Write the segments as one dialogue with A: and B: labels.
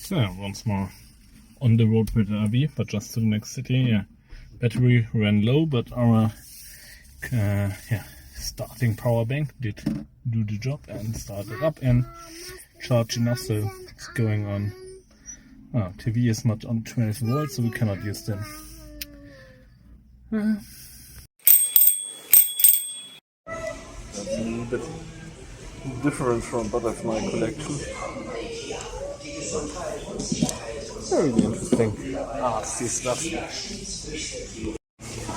A: So, once more on the road with the RV, but just to the next city. Yeah, battery ran low, but our starting power bank did do the job and started up and charged enough, so it's going on. TV is not on 12 volts, so we cannot use them. That's a little bit different from butterfly collection. Very interesting artsy stuff.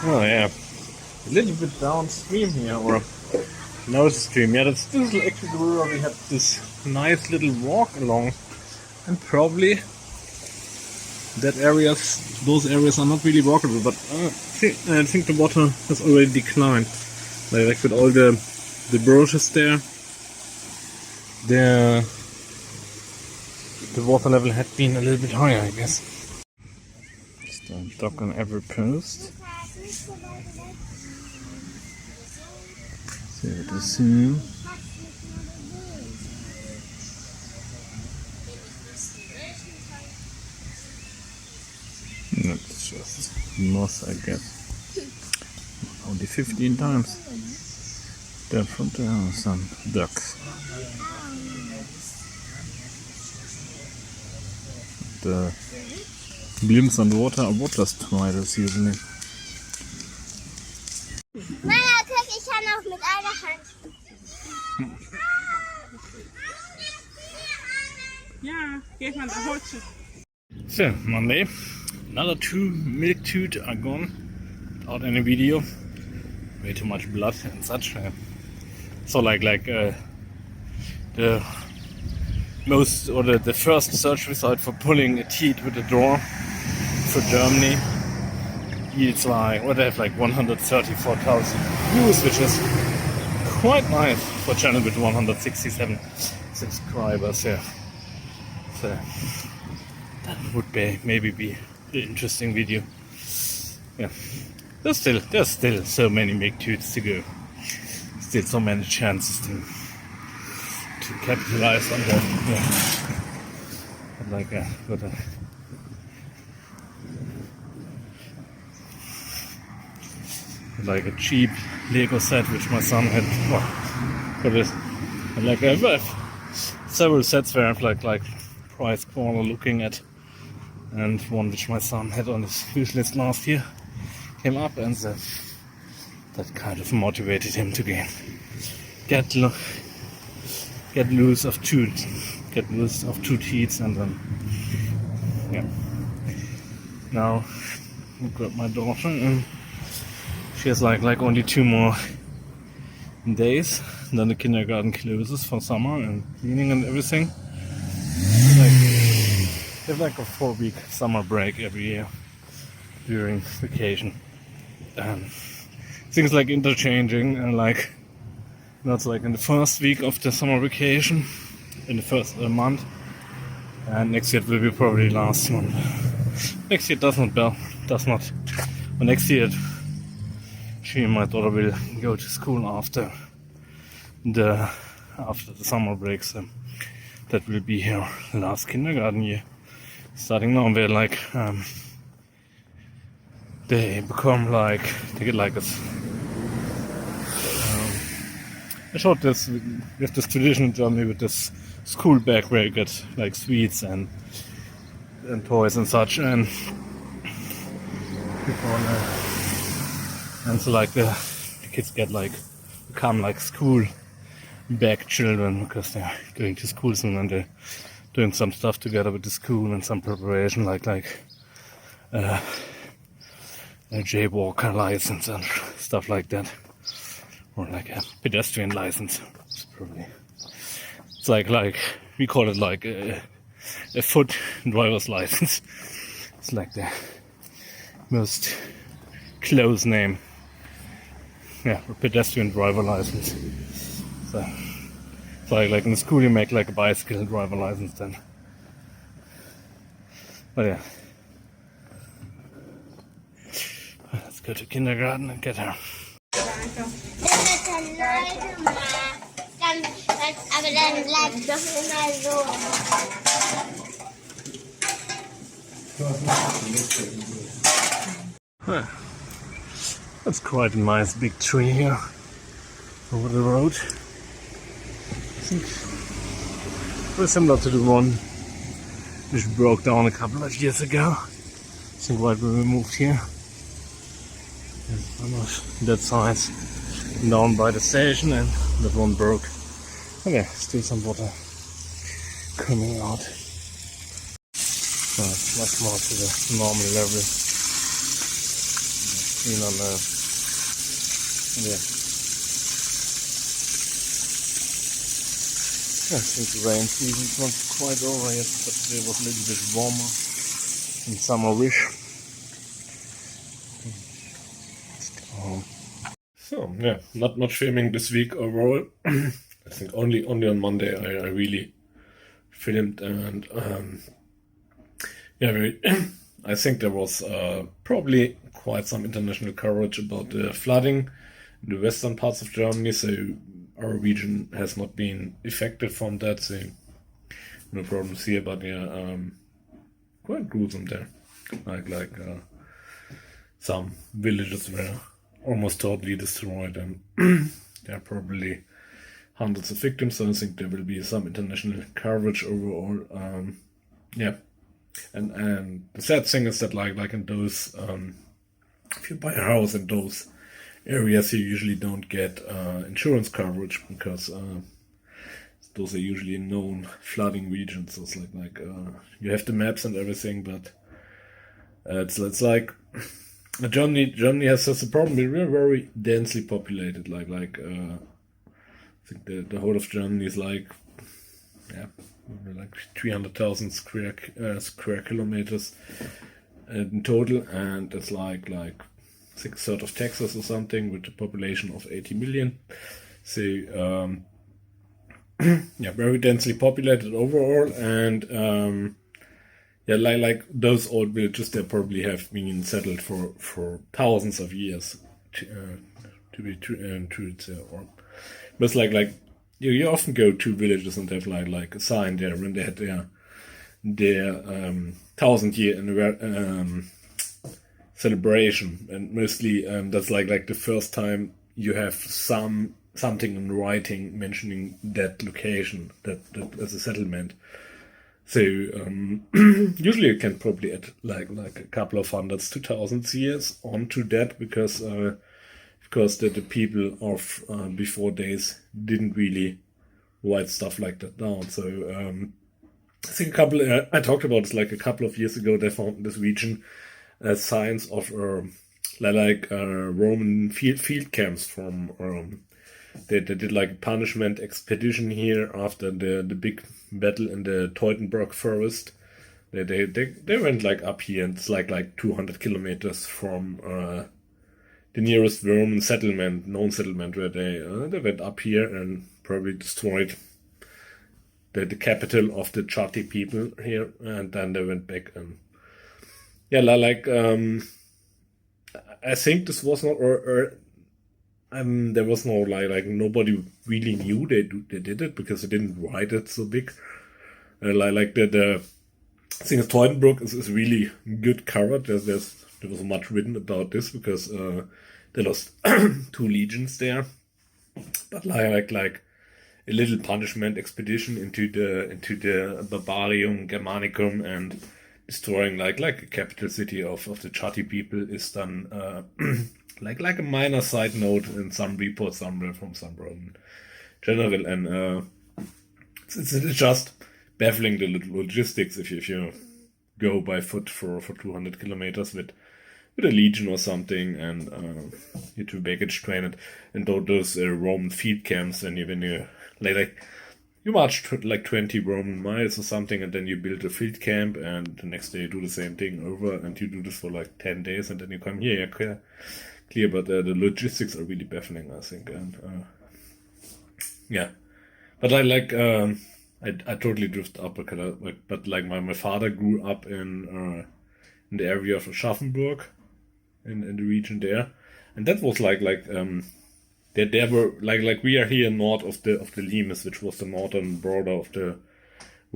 A: Oh yeah, a little bit downstream here, or downstream. Yeah, this is actually the river we had this nice little walk along, and probably those areas are not really walkable, but I think the water has already declined. Like with all the brushes there, the water level had been a little bit higher, I guess. Just a dog on every post. So to see. That's just moss, I guess. Only 15 times. There from there are some ducks. The glimpse on the water are water spiders usually.
B: Mama, guck, ich kann auch mit einer Hand.
C: Ja, geef maar een hoortje.
A: So, Monday. Another 2 milk tooth are gone without any video. Way too much blood and such. So the most, or the first search result for pulling a teat with a door for Germany yields like 134,000 views, which is quite nice for a channel with 167 subscribers. Yeah, so that would maybe be an interesting video. Yeah, there's still so many milk tooths to go. Still so many chances to capitalize on that. Yeah. Like a cheap Lego set which my son had. For this, and I have several sets where I have like price corner looking at, and one which my son had on his wish list last year came up, and that kind of motivated him to get loose of two teats, and then now I've got my daughter, and she has like only 2 more days, and then the kindergarten closes for summer and cleaning and everything. They have like a 4-week summer break every year during vacation, and things like interchanging, and that's like in the first week of the summer vacation, in the first month, and next year it will be probably last month. Next year next year she and my daughter will go to school after the summer break, so that will be her last kindergarten year. Starting now, they're they get like this. I showed this with this tradition in Germany with this school bag where you get like sweets and toys and such, and so like the kids become like school bag children, because they're going to school soon and they're doing some stuff together with the school and some preparation like a jaywalker license and stuff like that, or like a pedestrian license. It's like we call it like a foot driver's license. It's like the most close name. Yeah, a pedestrian driver license. So like in the school you make like a bicycle driver license then. But yeah, let's go to kindergarten and get her.
B: Aber dann bleibt doch immer so.
A: Huh. That's quite a nice big tree here over the road. I think very similar to the one which broke down a couple of years ago. I think right when we moved here. There's one of that size down by the station, and that one broke. Okay, still some water coming out. So it's much more to the normal level. Seen on the I think the rain season's not quite over yet, but today was a little bit warmer and summer-ish. So yeah, not much filming this week overall. I think only on Monday I really filmed, and I think there was probably quite some international coverage about the flooding in the western parts of Germany, so our region has not been affected from that, so no problems here, but yeah, quite gruesome there. Like some villages were almost totally destroyed, and there are probably hundreds of victims, so I think there will be some international coverage overall. And the sad thing is that like in those, if you buy a house in those areas, you usually don't get insurance coverage, because those are usually known flooding regions. So it's like you have the maps and everything, but it's like Germany has such a problem. We're very densely populated. I think the whole of Germany is like 300,000 square kilometers in total, and it's like 1/3 of Texas or something, with a population of 80 million. So very densely populated overall, and like those old villages, they probably have been settled for thousands of years. To be true, but it's like you often go to villages and they have like a sign there when they had their 1,000-year celebration, and mostly that's like the first time you have something in writing mentioning that location, that as a settlement. So usually you can probably add like a couple of hundreds to thousands years onto that, because the people of before days didn't really write stuff like that down. So I think I talked about this like a couple of years ago. They found in this region signs of Roman field camps from. They did like a punishment expedition here after the big battle in the Teutoburg forest. They went like up here, and it's like 200 kilometers from the nearest Roman known settlement, where they went up here and probably destroyed the capital of the Chatti people here, and then they went back. And I think this was not there was no like nobody really knew they did it, because they didn't write it so big. The thing is, Teutoburg is really good covered. There was much written about this, because they lost 2 legions there, but like a little punishment expedition into the Barbarium Germanicum and destroying like a capital city of the Chatti people is done. Like a minor side note in some report somewhere from some Roman general, and it's just baffling, the logistics if you go by foot for 200 kilometers with a legion or something, and you to baggage train it, and those Roman field camps, and when you you march like 20 Roman miles or something, and then you build a field camp, and the next day you do the same thing over, and you do this for like 10 days, and then you come here. Clear, but the logistics are really baffling, I think, and but I totally drift up, but like my father grew up in the area of Aschaffenburg, in the region there, and that was like there were like we are here north of the Limes, which was the northern border of the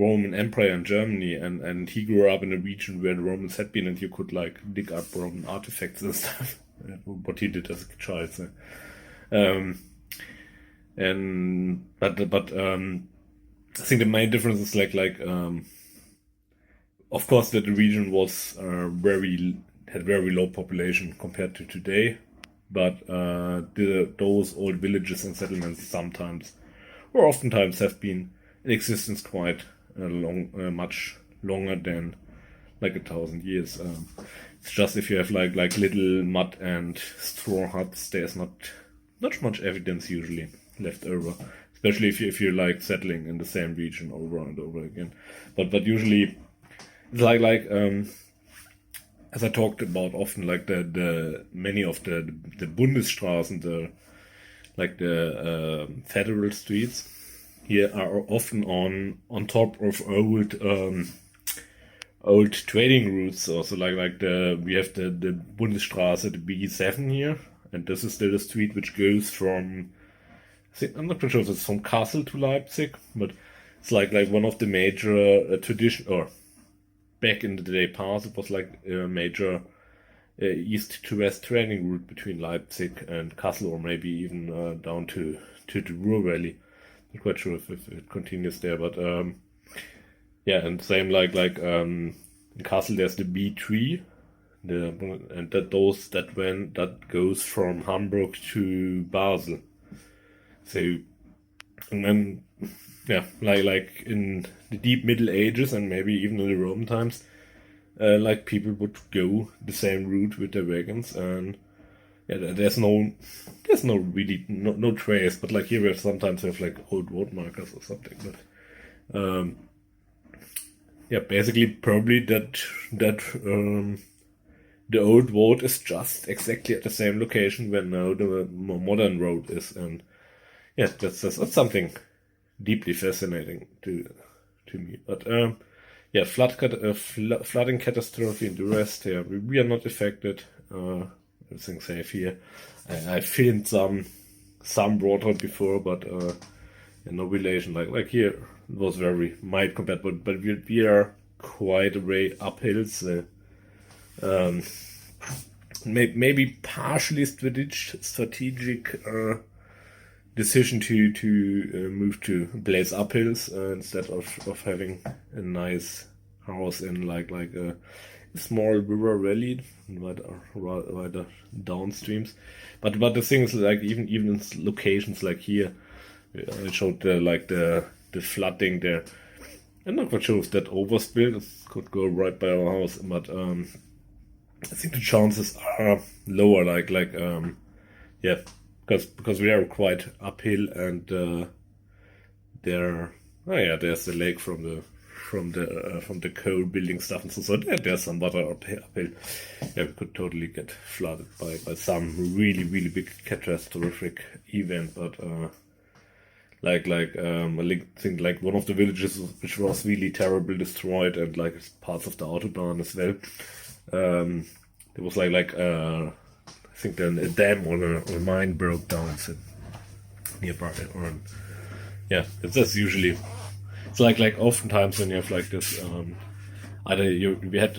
A: Roman Empire in Germany, and he grew up in a region where the Romans had been, and you could like dig up Roman artifacts and stuff. What he did as a child. So. But I think the main difference is of course that the region was had very low population compared to today, but those old villages and settlements oftentimes have been in existence quite much longer than like 1,000 years. It's just if you have like little mud and straw huts, there's not much evidence usually left over, especially if you're like settling in the same region over and over again. But usually it's like as I talked about often, like the many of the Bundesstraßen, the federal streets here are often on top of old trading routes. Also we have the Bundesstraße, the B7 here, and this is still a street which goes from, I'm not quite sure if it's from Kassel to Leipzig, but it's like one of the major tradition, or back in the day past, it was like a major east to west trading route between Leipzig and Kassel, or maybe even down to the Ruhr Valley. Not quite sure if it continues there, but yeah, and same like in Kassel there's the B3, and that goes from Hamburg to Basel. So, and then yeah, like in the deep Middle Ages and maybe even in the Roman times, like people would go the same route with their wagons, and yeah, there's no really no trace, but like here we sometimes have like old road markers or something, but yeah, basically probably that the old road is just exactly at the same location where now the more modern road is, and yeah, that's something deeply fascinating to me. But yeah, flooding catastrophe and the rest. Yeah, we are not affected. Everything's safe here. I filmed some water before, but no relation. Like here, it was very mild compared, but we are quite a way uphill. So, maybe partially strategic decision to move to blaze uphills instead of having a nice house in like a small river valley, rather downstreams. But the thing is, like even in locations like here, I showed the flooding there. I'm not quite sure if that overspilled. It could go right by our house, but I think the chances are lower. Yeah, because we are quite uphill, and there's the lake from the coal building stuff, and so there's some water uphill. Yeah, we could totally get flooded by some really really big catastrophic event, but I think like one of the villages which was really terribly destroyed, and like parts of the autobahn as well. There was I think then a dam or a mine broke down nearby, or yeah, that's usually it's like oftentimes when you have like this we had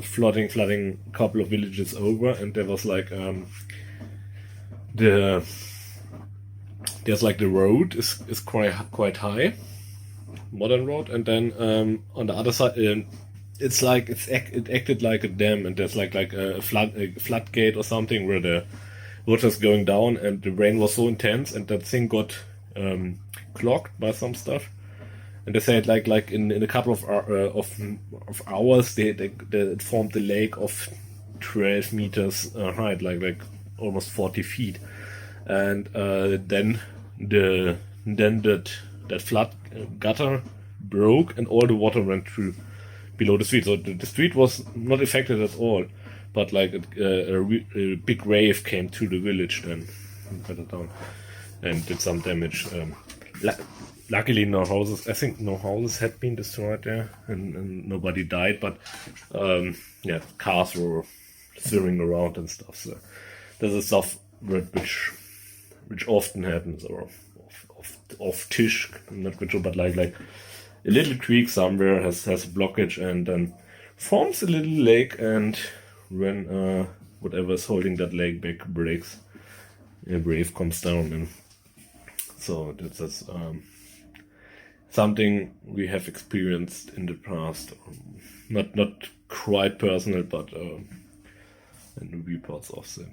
A: flooding a couple of villages over, and there was like there's like the road is quite high, modern road, and then on the other side it's like it acted like a dam, and there's like a floodgate or something where the water's going down, and the rain was so intense, and that thing got clogged by some stuff. And they said like in a couple of hours they formed a lake of 12 meters height, like almost 40 feet, and then that flood gutter broke, and all the water went through below the street. So the street was not affected at all, but like a big wave came through the village then and cut it down and did some damage. Luckily no houses. I think no houses had been destroyed there, and nobody died, but yeah, cars were swimming around and stuff. So this is stuff which often happens, or off-tish, I'm not quite sure, but like a little creek somewhere has a blockage and then forms a little lake, and when whatever is holding that lake back breaks, a wave comes down, and so that's something we have experienced in the past. Not quite personal, but in the reports of them.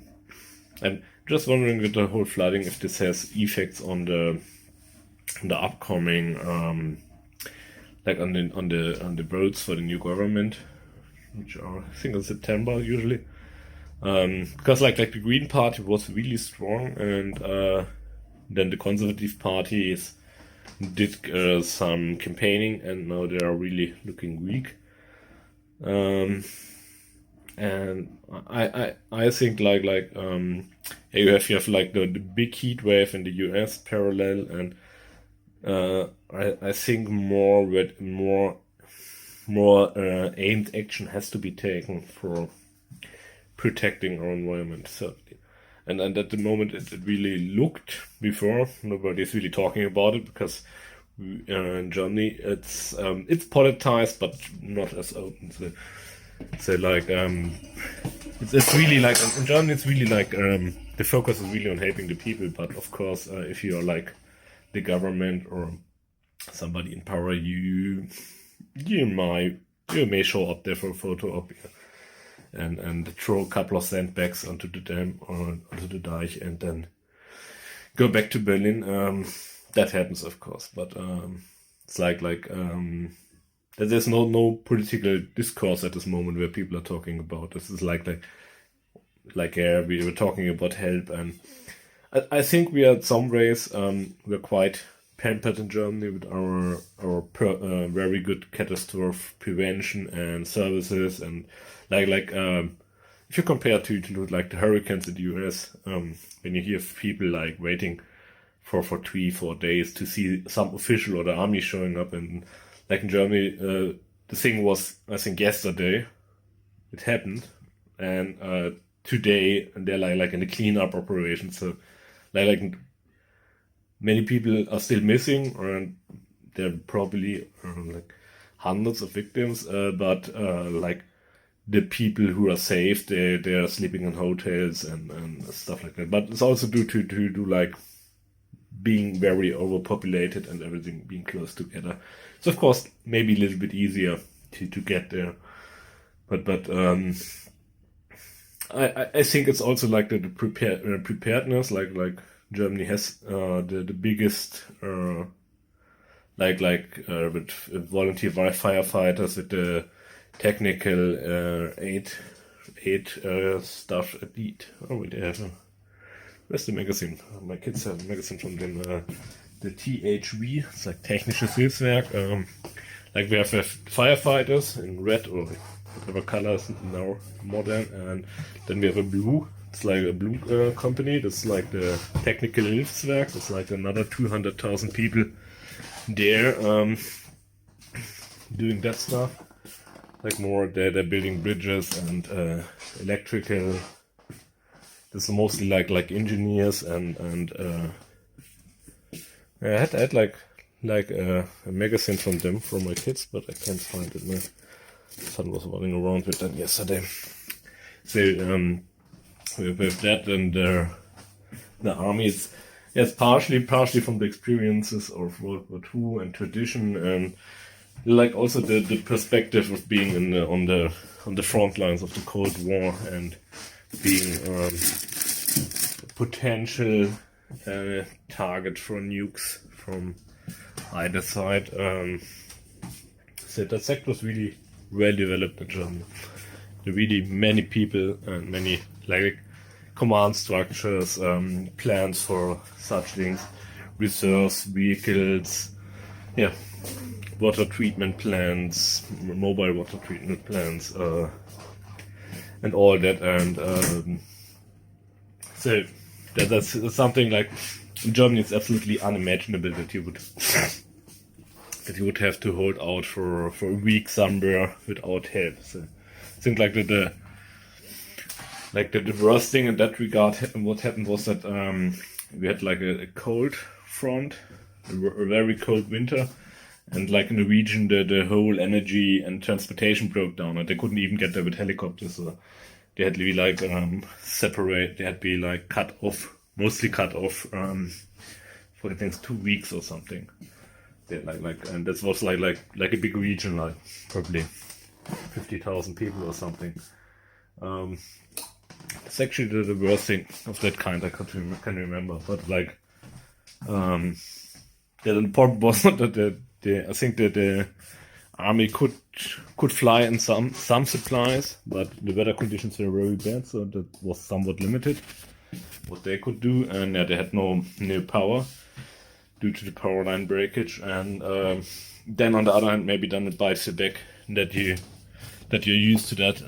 A: And just wondering with the whole flooding if this has effects on the upcoming like on the votes for the new government, which are I think in September usually. Because like the Green Party was really strong, and then the Conservative parties did some campaigning, and now they are really looking weak. And I think like you have like the big heat wave in the US parallel, and I think more aimed action has to be taken for protecting our environment, certainly. And at the moment it really looked before nobody's really talking about it, because in Germany it's politicized but not as open. So like it's really like in Germany it's really like the focus is really on helping the people, but of course if you are like the government or somebody in power, you may show up there for a photo op and throw a couple of sandbags onto the dam or onto the dike and then go back to Berlin. That happens, of course, but it's like there's no political discourse at this moment where people are talking about this. Is like we were talking about help, and I think we are in some ways we're quite pampered in Germany with our very good catastrophe prevention and services, and like if you compare to like the hurricanes in the US, when you hear people like waiting for 3-4 days to see some official or the army showing up, and like in Germany, the thing was, I think yesterday it happened, and today they're like in a cleanup operation. So like many people are still missing, and there are probably like hundreds of victims. But like the people who are safe, they are sleeping in hotels and stuff like that. But it's also due to like being very overpopulated and everything being close together. So of course, maybe a little bit easier to get there. But I think it's also like the preparedness, like Germany has the biggest with volunteer firefighters, with the technical aid stuff at lead. Oh, they have where's the magazine? My kids have a magazine from them, the THV, it's like Technisches Hilfswerk. Like we have firefighters in red or whatever colors now modern, and then we have a blue. It's like a blue company. That's like the Technical Hilfswerk. It's like another 200,000 people there doing that stuff. Like more, they're building bridges and electrical. This is mostly like engineers and I had like a magazine from them for my kids, but I can't find it. My son was running around with that yesterday. So with that and the army, it's partially from the experiences of World War II and tradition, and like also the perspective of being on the front lines of the Cold War and being a potential target for nukes from either side. So that sector was really well developed in Germany. There are really many people and many like command structures, plans for such things, reserves, vehicles, water treatment plants, mobile water treatment plants, and all that. And so that's something like in Germany it's absolutely unimaginable that you would have to hold out for a week somewhere without help. So I think like the worst thing in that regard, what happened was that we had like a cold front, a very cold winter, And like in the region, the whole energy and transportation broke down, and they couldn't even get there with helicopters. So they had to be like separate. They had to be like mostly cut off for I think 2 weeks or something. They and that was like a big region, like probably 50,000 people or something. It's actually the worst thing of that kind I can remember. But like, the problem was that I think that the army could fly in some supplies, but the weather conditions were very bad, so that was somewhat limited what they could do, and they had no power due to the power line breakage. And then on the other hand, maybe then it bites you back that you're used to that.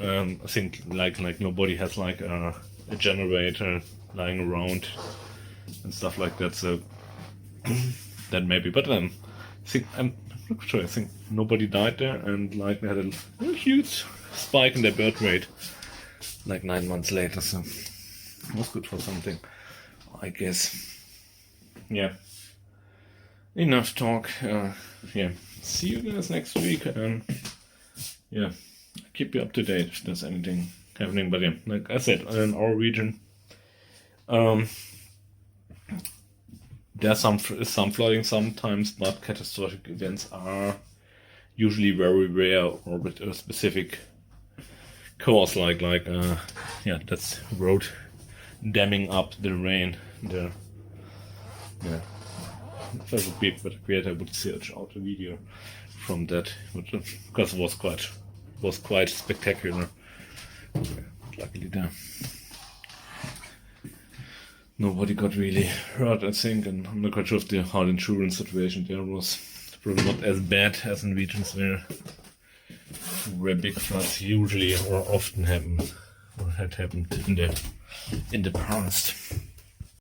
A: I think like nobody has like a generator lying around and stuff like that, so that maybe. But I'm not sure. I think nobody died there, and like they had a huge spike in their birth rate like 9 months later. So it was good for something, I guess. Yeah. Enough talk. Yeah. See you guys next week, and yeah, keep you up to date if there's anything happening. But yeah, like I said, in our region, there's some flooding sometimes, but catastrophic events are usually very rare or with a specific cause, like that's road damming up the rain. If I would be a better creator, I would search out a video from that, because it was quite spectacular. Luckily there. Nobody got really hurt, I think, and I'm not quite sure if how the insurance situation there was probably not as bad as in regions where big floods usually or often happen or had happened in the past.